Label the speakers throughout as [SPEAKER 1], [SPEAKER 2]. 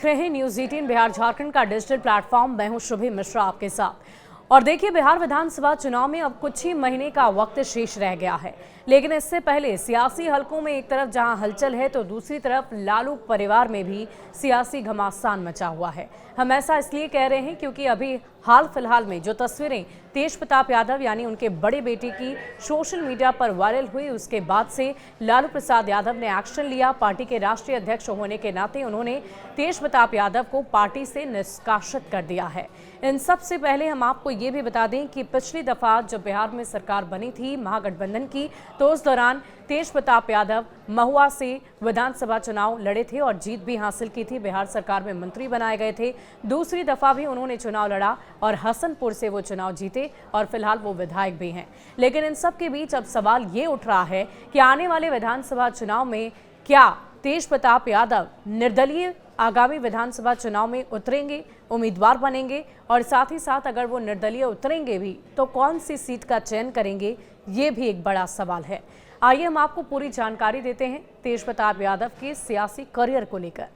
[SPEAKER 1] देख रहे हैं न्यूज 18 बिहार झारखंड का डिजिटल प्लेटफॉर्म। मैं हूं शुभी मिश्रा आपके साथ। और देखिए, बिहार विधानसभा चुनाव में अब कुछ ही महीने का वक्त शेष रह गया है, लेकिन इससे पहले सियासी हलकों में एक तरफ जहां हलचल है तो दूसरी तरफ लालू परिवार में भी सियासी घमासान मचा हुआ है। हम ऐसा इसलिए कह रहे हैं क्योंकि अभी हाल फिलहाल में जो तस्वीरें तेज प्रताप यादव यानी उनके बड़े बेटे की सोशल मीडिया पर वायरल हुई, उसके बाद से लालू प्रसाद यादव ने एक्शन लिया। पार्टी के राष्ट्रीय अध्यक्ष होने के नाते उन्होंने तेज प्रताप यादव को पार्टी से निष्कासित कर दिया है। इन सबसे पहले हम आपको ये भी बता दें कि पिछली दफा जब बिहार में सरकार बनी थी महागठबंधन की, तो उस दौरान तेज प्रताप यादव महुआ से विधानसभा चुनाव लड़े थे और जीत भी हासिल की थी। बिहार सरकार में मंत्री बनाए गए थे। दूसरी दफा भी उन्होंने चुनाव लड़ा और हसनपुर से वो चुनाव जीते और फिलहाल वो विधायक भी हैं। लेकिन इन सब के बीच अब सवाल ये उठ रहा है कि आने वाले विधानसभा चुनाव में क्या तेज प्रताप यादव निर्दलीय आगामी विधानसभा चुनाव में उतरेंगे, उम्मीदवार बनेंगे, और साथ ही साथ अगर वो निर्दलीय उतरेंगे भी तो कौन सी सीट का चयन करेंगे, ये भी एक बड़ा सवाल है। आइए हम आपको पूरी जानकारी देते हैं तेज प्रताप यादव के सियासी करियर को लेकर।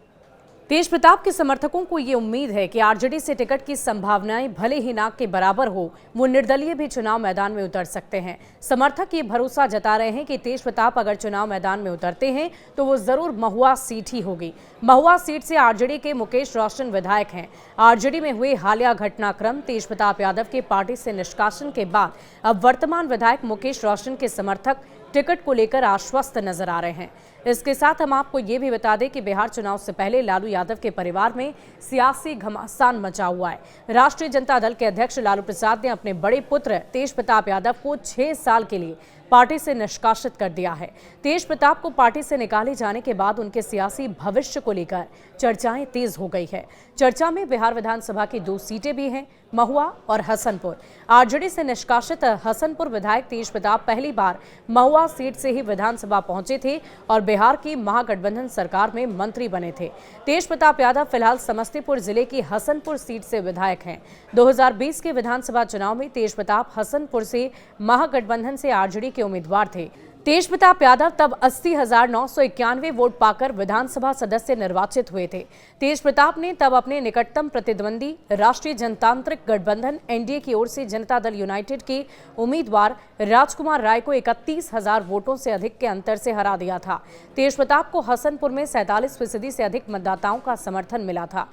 [SPEAKER 1] तेज प्रताप के समर्थकों को ये उम्मीद है कि आरजेडी से टिकट की संभावनाएं भले ही नाक के बराबर हो, वो निर्दलीय भी चुनाव मैदान में उतर सकते हैं। समर्थक ये भरोसा जता रहे हैं कि तेज प्रताप अगर चुनाव मैदान में उतरते हैं तो वो जरूर महुआ सीट ही होगी। महुआ सीट से आरजेडी के मुकेश रोशन विधायक हैं। आरजेडी में हुए हालिया घटनाक्रम तेज प्रताप यादव के पार्टी से निष्कासन के बाद अब वर्तमान विधायक मुकेश रोशन के समर्थक टिकट को लेकर आश्वस्त नजर आ रहे हैं। इसके साथ हम आपको ये भी बता दें कि बिहार चुनाव से पहले लालू यादव के परिवार में सियासी घमासान मचा हुआ है। राष्ट्रीय जनता दल के अध्यक्ष लालू प्रसाद ने अपने बड़े पुत्र तेज प्रताप यादव को 6 साल के लिए पार्टी से निष्कासित कर दिया है। तेज प्रताप को पार्टी से निकाले जाने के बाद उनके सियासी भविष्य को लेकर चर्चाएं तेज हो गई है। चर्चा में बिहार विधानसभा की 2 सीटें भी हैं, महुआ और हसनपुर। आरजेडी से निष्कासित हसनपुर विधायक तेज प्रताप पहली बार महुआ सीट से ही विधानसभा पहुंचे थे और बिहार की महागठबंधन सरकार में मंत्री बने थे। तेज प्रताप यादव फिलहाल समस्तीपुर जिले की हसनपुर सीट से विधायक हैं। 2020 के विधानसभा चुनाव में तेज प्रताप हसनपुर से महागठबंधन से आरजेडी के उम्मीदवार थे। तेज प्रताप यादव तब 80,991 वोट पाकर विधानसभा सदस्य निर्वाचित हुए थे। तेज प्रताप ने तब अपने निकटतम प्रतिद्वंदी राष्ट्रीय जनतांत्रिक गठबंधन एनडीए की ओर से जनता दल यूनाइटेड के उम्मीदवार राजकुमार राय को 31,000 वोटों से अधिक के अंतर से हरा दिया था। तेज प्रताप को हसनपुर में 47% से अधिक मतदाताओं का समर्थन मिला था।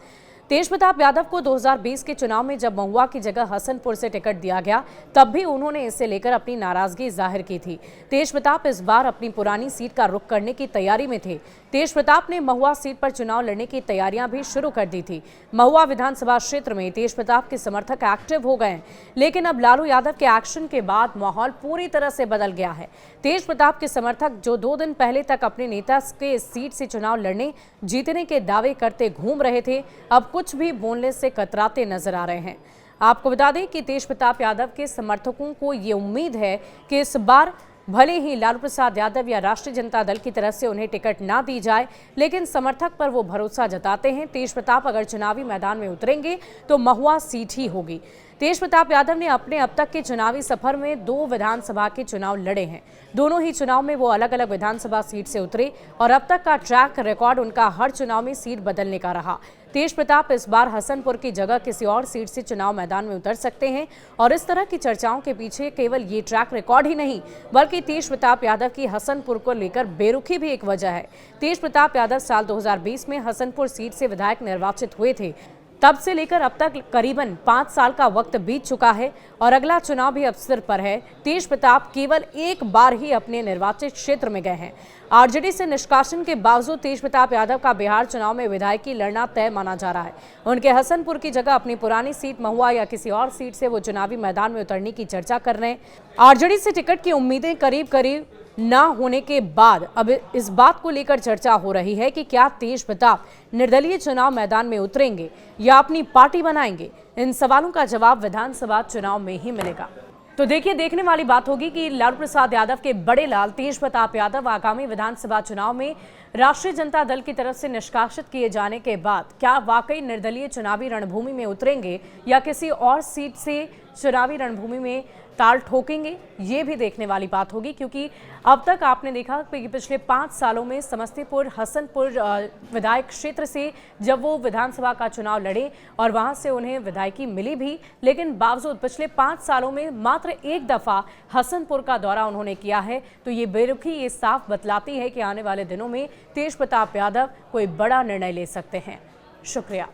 [SPEAKER 1] तेज प्रताप यादव को 2020 के चुनाव में जब महुआ की जगह हसनपुर से टिकट दिया गया, तब भी उन्होंने इसे लेकर अपनी नाराजगी जाहिर की थी। तेज प्रताप इस बार अपनी पुरानी सीट का रुख करने की तैयारी में थे। तेज प्रताप ने महुआ सीट पर चुनाव लड़ने की तैयारियां भी शुरू कर दी थी। महुआ विधानसभा क्षेत्र में तेज प्रताप के समर्थक एक्टिव हो गए, लेकिन अब लालू यादव के एक्शन के बाद माहौल पूरी तरह से बदल गया है। तेज प्रताप के समर्थक जो 2 दिन पहले तक अपने नेता के सीट से चुनाव लड़ने जीतने के दावे करते घूम रहे थे, अब कुछ भी बोलने से कतराते नजर आ रहे हैं। आपको बता दें कि तेज प्रताप यादव के समर्थकों को ये उम्मीद है कि इस बार भले ही लालू प्रसाद यादव या राष्ट्रीय जनता दल की तरफ से उन्हें टिकट ना दी जाए, लेकिन समर्थक पर वो भरोसा जताते हैं तेज प्रताप अगर चुनावी मैदान में उतरेंगे तो महुआ सीट ही होगी। तेज प्रताप यादव ने अपने अब तक के चुनावी सफर में 2 विधानसभा के चुनाव लड़े हैं। दोनों ही चुनाव में वो अलग अलग विधानसभा सीट से उतरे और अब तक का ट्रैक रिकॉर्ड उनका हर चुनाव में सीट बदलने का रहा। तेज प्रताप इस बार हसनपुर की जगह किसी और सीट से चुनाव मैदान में उतर सकते हैं और इस तरह की चर्चाओं के पीछे केवल ये ट्रैक रिकॉर्ड ही नहीं, बल्कि तेज प्रताप यादव की हसनपुर को लेकर बेरुखी भी एक वजह है। तेज प्रताप यादव साल 2020 में हसनपुर सीट से विधायक निर्वाचित हुए थे। तब से लेकर अब तक करीबन 5 साल का वक्त बीत चुका है और अगला चुनाव भी अब सिर पर है। तेज प्रताप केवल एक बार ही अपने निर्वाचित क्षेत्र में गए हैं। आरजेडी से निष्कासन के बावजूद तेज प्रताप यादव का बिहार चुनाव में विधायकी लड़ना तय माना जा रहा है। उनके हसनपुर की जगह अपनी पुरानी सीट महुआ या किसी और सीट से वो चुनावी मैदान में उतरने की चर्चा कर रहे हैं। आरजेडी से टिकट की उम्मीदें करीब करीब ना होने के बाद अब इस बात को लेकर चर्चा हो रही है कि क्या तेज प्रताप निर्दलीय चुनाव मैदान में उतरेंगे या अपनी पार्टी बनाएंगे। इन सवालों का जवाब विधानसभा चुनाव में ही मिलेगा। तो देखिए, देखने वाली बात होगी कि लालू प्रसाद यादव के बड़े लाल तेज प्रताप यादव आगामी विधानसभा चुनाव में राष्ट्रीय जनता दल की तरफ से निष्कासित किए जाने के बाद क्या वाकई निर्दलीय चुनावी रणभूमि में उतरेंगे या किसी और सीट से चुनावी रणभूमि में ताल ठोकेंगे, ये भी देखने वाली बात होगी, क्योंकि अब तक आपने देखा कि पिछले 5 सालों में समस्तीपुर हसनपुर विधायक क्षेत्र से जब वो विधानसभा का चुनाव लड़े और वहां से उन्हें विधायकी मिली भी, लेकिन बावजूद पिछले 5 सालों में मात्र एक दफा हसनपुर का दौरा उन्होंने किया है। तो ये बेरुखी ये साफ बतलाती है कि आने वाले दिनों में तेज प्रताप यादव कोई बड़ा निर्णय ले सकते हैं। शुक्रिया।